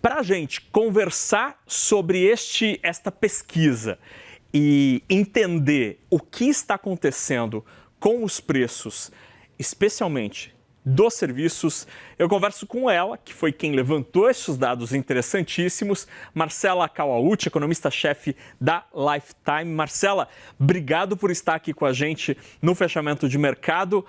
Para a gente conversar sobre esta pesquisa e entender o que está acontecendo com os preços, especialmente dos serviços, eu converso com ela, que foi quem levantou esses dados interessantíssimos, Marcela Kawauchi, economista-chefe da Lifetime. Marcela, obrigado por estar aqui com a gente no fechamento de mercado.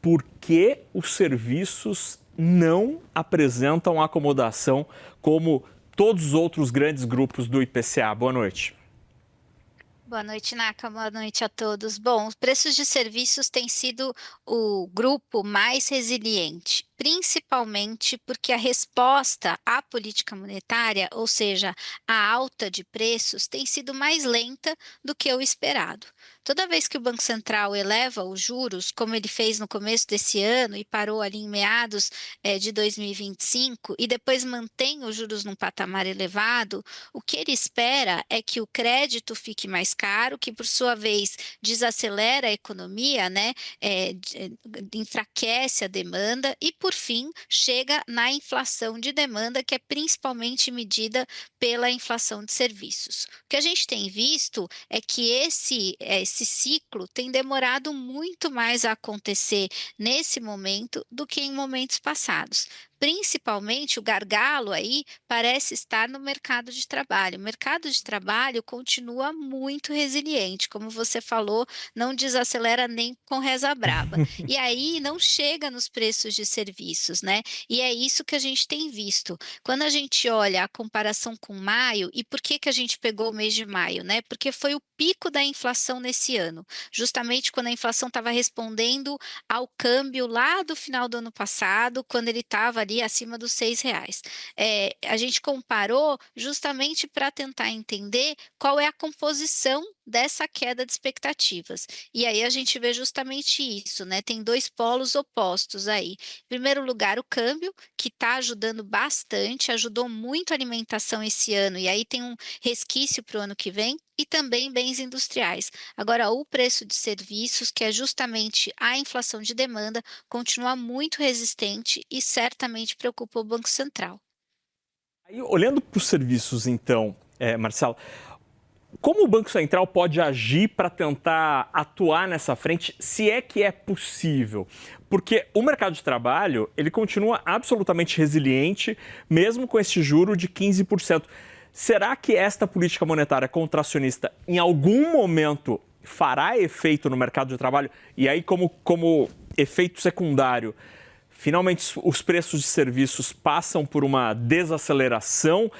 Por que os serviços não apresentam acomodação como todos os outros grandes grupos do IPCA? Boa noite. Boa noite, Naka. Boa noite a todos. Bom, os preços de serviços têm sido o grupo mais resiliente, principalmente porque a resposta à política monetária, ou seja, a alta de preços, tem sido mais lenta do que o esperado. Toda vez que o Banco Central eleva os juros, como ele fez no começo desse ano e parou ali em meados de 2025, e depois mantém os juros num patamar elevado, o que ele espera é que o crédito fique mais caro, que por sua vez desacelera a economia, né? Enfraquece a demanda e, por fim, chega na inflação de demanda, que é principalmente medida pela inflação de serviços. O que a gente tem visto é que esse ciclo tem demorado muito mais a acontecer nesse momento do que em momentos passados. Principalmente o gargalo aí parece estar no mercado de trabalho. O mercado de trabalho continua muito resiliente, como você falou, não desacelera nem com reza braba. E aí não chega nos preços de serviços, né? E é isso que a gente tem visto. Quando a gente olha a comparação com maio, e por que a gente pegou o mês de maio, né? Porque foi o pico da inflação nesse ano, justamente quando a inflação estava respondendo ao câmbio lá do final do ano passado, quando ele estava ali acima dos R$ 6. A gente comparou justamente para tentar entender qual é a composição dessa queda de expectativas. E aí a gente vê justamente isso, né? Tem dois polos opostos aí. Em primeiro lugar, o câmbio, que está ajudando bastante, ajudou muito a alimentação esse ano, e aí tem um resquício para o ano que vem, e também bens industriais. Agora, o preço de serviços, que é justamente a inflação de demanda, continua muito resistente e certamente preocupa o Banco Central. Aí, olhando para os serviços, então, Marcelo, como o Banco Central pode agir para tentar atuar nessa frente, se é que é possível? Porque o mercado de trabalho, ele continua absolutamente resiliente, mesmo com esse juro de 15%. Será que esta política monetária contracionista, em algum momento, fará efeito no mercado de trabalho? E aí, como efeito secundário, finalmente os preços de serviços passam por uma desaceleração?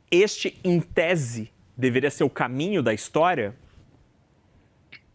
Este, em tese, deveria ser o caminho da história?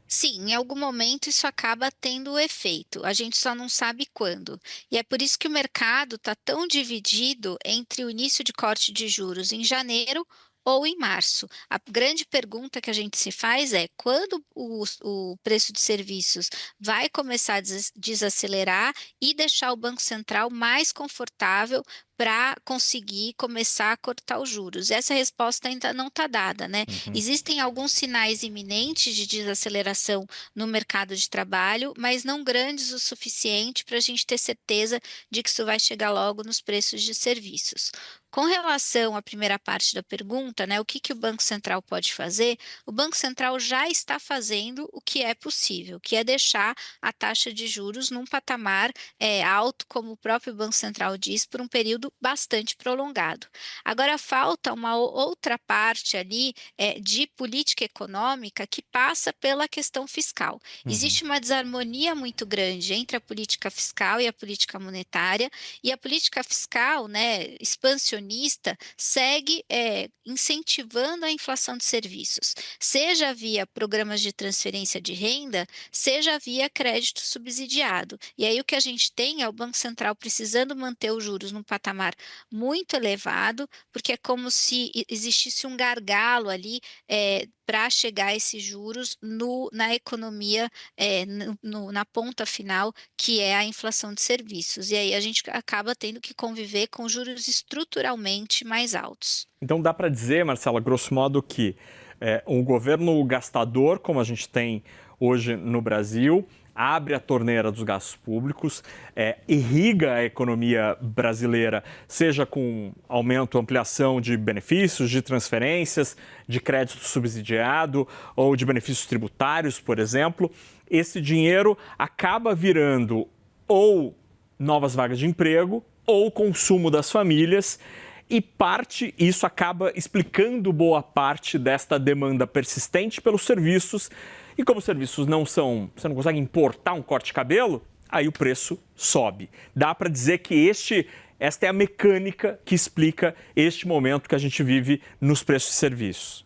Sim, em algum momento isso acaba tendo efeito, a gente só não sabe quando. E é por isso que o mercado está tão dividido entre o início de corte de juros em janeiro ou em março. A grande pergunta que a gente se faz é quando o preço de serviços vai começar a desacelerar e deixar o Banco Central mais confortável para conseguir começar a cortar os juros. Essa resposta ainda não está dada, né? Uhum. Existem alguns sinais iminentes de desaceleração no mercado de trabalho, mas não grandes o suficiente para a gente ter certeza de que isso vai chegar logo nos preços de serviços. Com relação à primeira parte da pergunta, né, o que o Banco Central pode fazer? O Banco Central já está fazendo o que é possível, que é deixar a taxa de juros num patamar alto, como o próprio Banco Central diz, por um período bastante prolongado. Agora falta uma outra parte ali de política econômica que passa pela questão fiscal. Uhum. Existe uma desarmonia muito grande entre a política fiscal e a política monetária, e a política fiscal, né, expansionista, segue incentivando a inflação de serviços, seja via programas de transferência de renda, seja via crédito subsidiado. E aí o que a gente tem é o Banco Central precisando manter os juros num patamar muito elevado, porque é como se existisse um gargalo ali para chegar a esses juros na economia, na ponta final, que é a inflação de serviços. E aí a gente acaba tendo que conviver com juros estruturalmente mais altos. Então dá para dizer, Marcela, grosso modo, que um governo gastador, como a gente tem hoje no Brasil, abre a torneira dos gastos públicos, irriga a economia brasileira, seja com aumento, ampliação de benefícios, de transferências, de crédito subsidiado ou de benefícios tributários, por exemplo. Esse dinheiro acaba virando ou novas vagas de emprego ou consumo das famílias. E isso acaba explicando boa parte desta demanda persistente pelos serviços. E como os serviços você não consegue importar um corte de cabelo, aí o preço sobe. Dá para dizer que esta é a mecânica que explica este momento que a gente vive nos preços de serviços.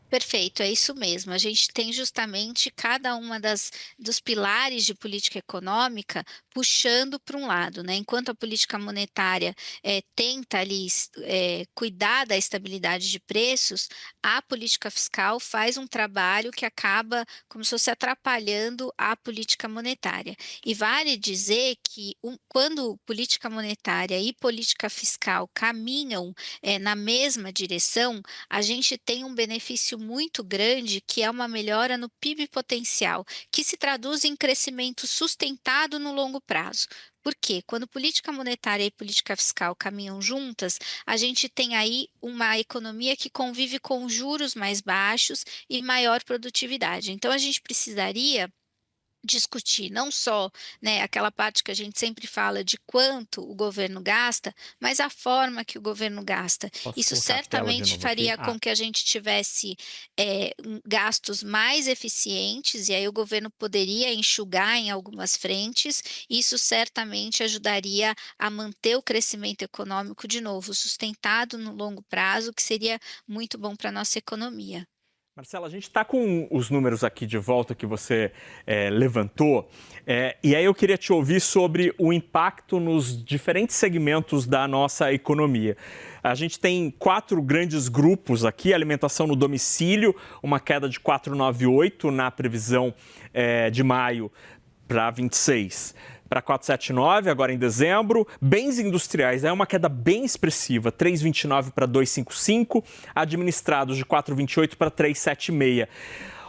Perfeito, é isso mesmo. A gente tem justamente cada uma dos pilares de política econômica puxando para um lado, né. Enquanto a política monetária, tenta ali cuidar da estabilidade de preços, a política fiscal faz um trabalho que acaba como se fosse atrapalhando a política monetária. E vale dizer que quando política monetária e política fiscal caminham, na mesma direção, a gente tem um benefício muito grande, que é uma melhora no PIB potencial, que se traduz em crescimento sustentado no longo prazo. Por quê? Quando política monetária e política fiscal caminham juntas, a gente tem aí uma economia que convive com juros mais baixos e maior produtividade. Então, a gente precisaria discutir não só, né, aquela parte que a gente sempre fala de quanto o governo gasta, mas a forma que o governo gasta. Posso Isso colocar a tela de certamente novo aqui? faria com que a gente tivesse, gastos mais eficientes, e aí o governo poderia enxugar em algumas frentes. Isso certamente ajudaria a manter o crescimento econômico, de novo, sustentado no longo prazo, que seria muito bom para a nossa economia. Marcela, a gente está com os números aqui de volta que você levantou, e aí eu queria te ouvir sobre o impacto nos diferentes segmentos da nossa economia. A gente tem 4 grandes grupos aqui: alimentação no domicílio, uma queda de 4,98 na previsão de maio para 26. Para 4,79 agora em dezembro. Bens industriais é uma queda bem expressiva, 3,29 para 2,55, administrados de 4,28 para 3,76.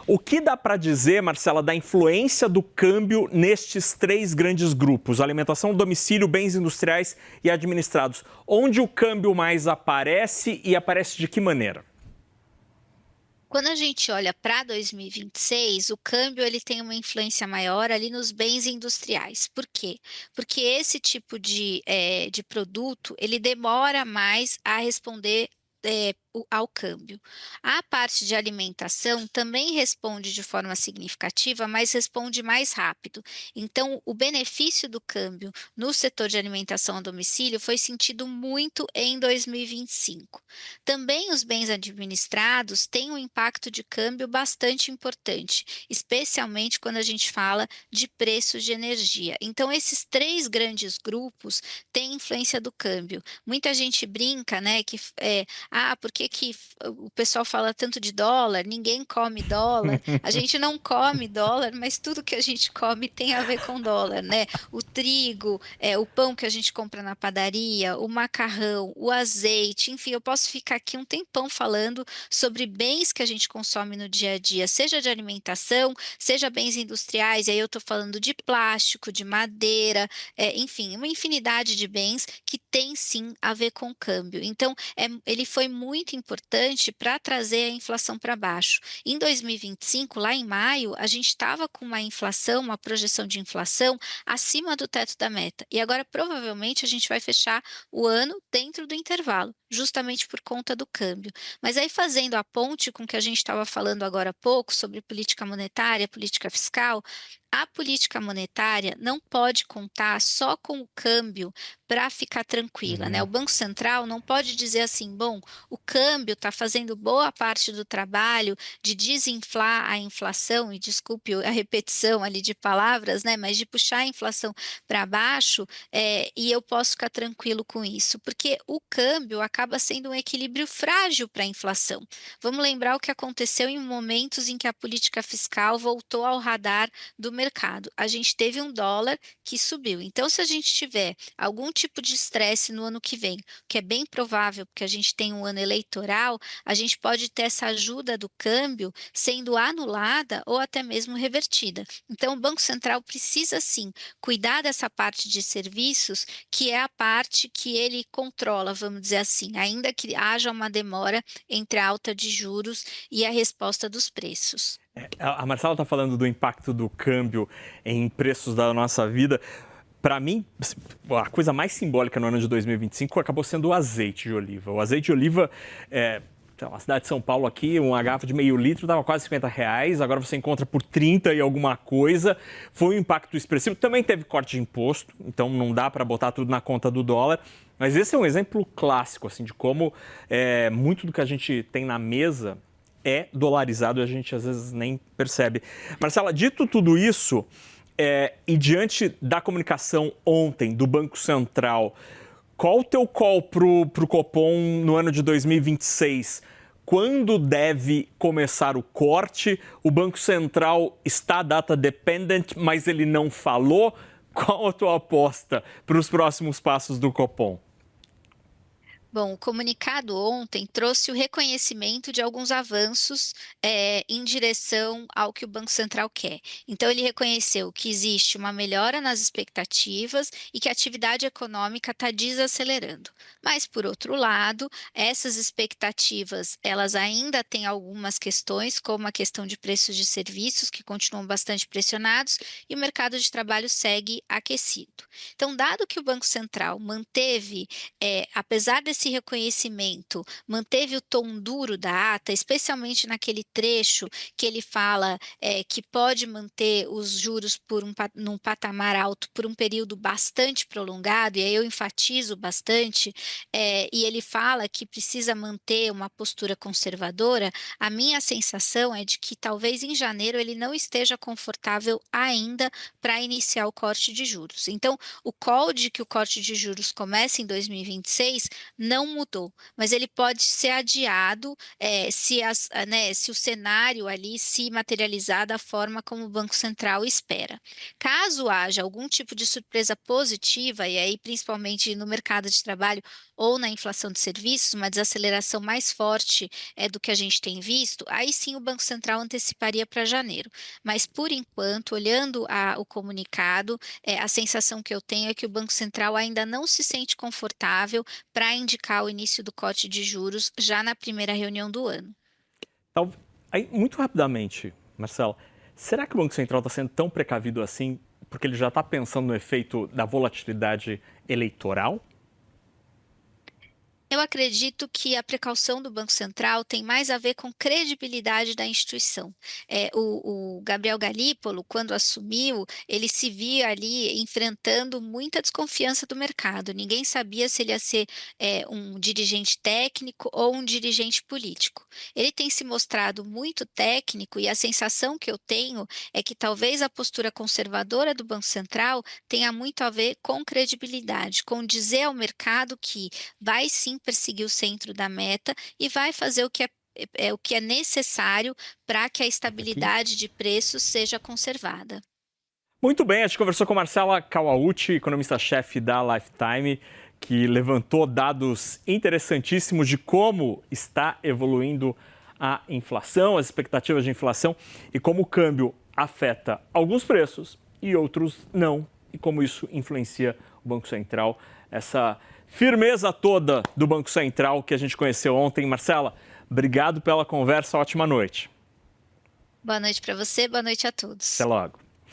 O que dá para dizer, Marcela, da influência do câmbio nestes 3 grandes grupos, alimentação, domicílio, bens industriais e administrados? Onde o câmbio mais aparece e aparece de que maneira? Quando a gente olha para 2026, o câmbio ele tem uma influência maior ali nos bens industriais. Por quê? Porque esse tipo de produto, ele demora mais a responder, ao câmbio. A parte de alimentação também responde de forma significativa, mas responde mais rápido. Então, o benefício do câmbio no setor de alimentação a domicílio foi sentido muito em 2025. Também os bens administrados têm um impacto de câmbio bastante importante, especialmente quando a gente fala de preços de energia. Então, esses 3 grandes grupos têm influência do câmbio. Muita gente brinca, né, que por que o pessoal fala tanto de dólar? Ninguém come dólar. A gente não come dólar, mas tudo que a gente come tem a ver com dólar, né? O trigo, o pão que a gente compra na padaria, o macarrão, o azeite, enfim, eu posso ficar aqui um tempão falando sobre bens que a gente consome no dia a dia, seja de alimentação, seja bens industriais, e aí eu estou falando de plástico, de madeira, enfim, uma infinidade de bens que tem sim a ver com o câmbio. Então, ele foi muito importante para trazer a inflação para baixo. Em 2025, lá em maio, a gente estava com uma inflação, uma projeção de inflação acima do teto da meta. E agora, provavelmente, a gente vai fechar o ano dentro do intervalo, justamente por conta do câmbio. Mas aí, fazendo a ponte com o que a gente estava falando agora há pouco sobre política monetária, política fiscal, a política monetária não pode contar só com o câmbio para ficar tranquila, né? O Uhum. Banco Central não pode dizer assim: bom, o câmbio está fazendo boa parte do trabalho de desinflar a inflação, e desculpe a repetição ali de palavras, né? Mas de puxar a inflação para baixo, e eu posso ficar tranquilo com isso, porque o câmbio acaba sendo um equilíbrio frágil para a inflação. Vamos lembrar o que aconteceu em momentos em que a política fiscal voltou ao radar do mercado? A gente teve um dólar que subiu. Então, se a gente tiver algum tipo de estresse no ano que vem, que é bem provável, porque a gente tem um ano eleitoral, a gente pode ter essa ajuda do câmbio sendo anulada ou até mesmo revertida. Então, o Banco Central precisa sim cuidar dessa parte de serviços, que é a parte que ele controla, vamos dizer assim, ainda que haja uma demora entre a alta de juros e a resposta dos preços. A Marcela está falando do impacto do câmbio em preços da nossa vida. Para mim, a coisa mais simbólica no ano de 2025 acabou sendo o azeite de oliva. O azeite de oliva, na cidade de São Paulo aqui, uma garrafa de meio litro estava quase R$ 50, agora você encontra por 30 e alguma coisa. Foi um impacto expressivo. Também teve corte de imposto, então não dá para botar tudo na conta do dólar. Mas esse é um exemplo clássico assim, de como muito do que a gente tem na mesa é dolarizado e a gente às vezes nem percebe. Marcela, dito tudo isso, e diante da comunicação ontem do Banco Central, qual o teu call para o Copom no ano de 2026? Quando deve começar o corte? O Banco Central está data dependent, mas ele não falou. Qual a tua aposta para os próximos passos do Copom? Bom, o comunicado ontem trouxe o reconhecimento de alguns avanços, em direção ao que o Banco Central quer. Então ele reconheceu que existe uma melhora nas expectativas e que a atividade econômica está desacelerando. Mas, por outro lado, essas expectativas, elas ainda têm algumas questões, como a questão de preços de serviços, que continuam bastante pressionados, e o mercado de trabalho segue aquecido. Então, dado que o Banco Central manteve, apesar desse reconhecimento, manteve o tom duro da ata, especialmente naquele trecho que ele fala, que pode manter os juros num patamar alto por um período bastante prolongado, e aí eu enfatizo bastante, e ele fala que precisa manter uma postura conservadora. A minha sensação é de que talvez em janeiro ele não esteja confortável ainda para iniciar o corte de juros. Então, o call de que o corte de juros comece em 2026 não mudou, mas ele pode ser adiado, se o cenário ali se materializar da forma como o Banco Central espera. Caso haja algum tipo de surpresa positiva, e aí principalmente no mercado de trabalho ou na inflação de serviços, uma desaceleração mais forte do que a gente tem visto, aí sim o Banco Central anteciparia para janeiro. Mas por enquanto, olhando o comunicado, a sensação que eu tenho é que o Banco Central ainda não se sente confortável para indicar o início do corte de juros já na primeira reunião do ano. Aí, muito rapidamente, Marcelo, será que o Banco Central está sendo tão precavido assim porque ele já está pensando no efeito da volatilidade eleitoral? Eu acredito que a precaução do Banco Central tem mais a ver com credibilidade da instituição. O Gabriel Galípolo, quando assumiu, ele se via ali enfrentando muita desconfiança do mercado. Ninguém sabia se ele ia ser um dirigente técnico ou um dirigente político. Ele tem se mostrado muito técnico e a sensação que eu tenho é que talvez a postura conservadora do Banco Central tenha muito a ver com credibilidade, com dizer ao mercado que vai sim perseguir o centro da meta e vai fazer o que é necessário para que a estabilidade de preços seja conservada. Muito bem, a gente conversou com Marcela Kawauchi, economista-chefe da Lifetime, que levantou dados interessantíssimos de como está evoluindo a inflação, as expectativas de inflação e como o câmbio afeta alguns preços e outros não, e como isso influencia o Banco Central, essa firmeza toda do Banco Central que a gente conheceu ontem. Marcela, obrigado pela conversa, ótima noite. Boa noite para você, boa noite a todos. Até logo.